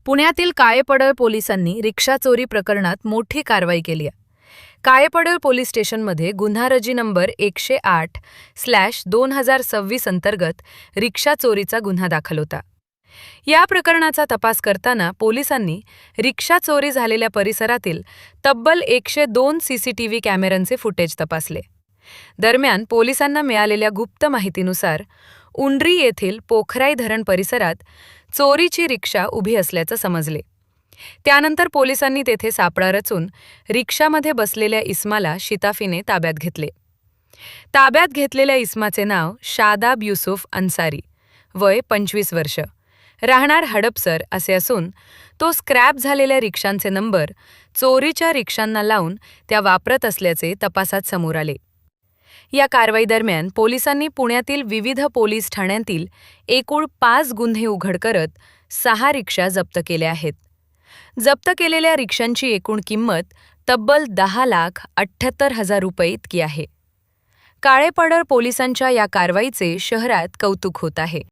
पुण्यातील काळेपडळ पोलिसांनी रिक्षा चोरी प्रकरणात मोठी कारवाई केली आहे. काळेपडळ पोलीस स्टेशनमध्ये गुन्हा रजी नंबर 108/2026 अंतर्गत रिक्षा चोरीचा गुन्हा दाखल होता. या प्रकरणाचा तपास करताना पोलिसांनी रिक्षा चोरी झालेल्या परिसरातील तब्बल 102 सीसीटीव्ही कॅमेऱ्यांचे फुटेज तपासले. दरम्यान पोलिसांना मिळालेल्या गुप्त माहितीनुसार उंड्री येथील पोखराई धरण परिसरात चोरीची रिक्षा उभी असल्याचं समजले. त्यानंतर पोलिसांनी तेथे सापळा रचून रिक्षामध्ये बसलेल्या इस्माला शिताफीने ताब्यात घेतले. ताब्यात घेतलेल्या इस्माचे नाव शादाब युसुफ अन्सारी, वय 25 वर्ष, राहणार हडपसर असे असून तो स्क्रॅप झालेल्या रिक्षांचे नंबर चोरीच्या रिक्षांना लावून त्या वापरत असल्याचे तपासात समोर आले. या कारवाई दरम्यान पोलिसांनी पुण्यातील विविध पोलीस ठाण्यांतील एकूण 5 गुन्हे उघड करत 6 रिक्षा जप्त केल्या आहेत. जप्त केलेल्या रिक्षांची एकूण किंमत तब्बल 10,78,000 रुपये इतकी आहे. काळेपडळ पोलिसांच्या या कारवाईचे शहरात कौतुक होत आहे.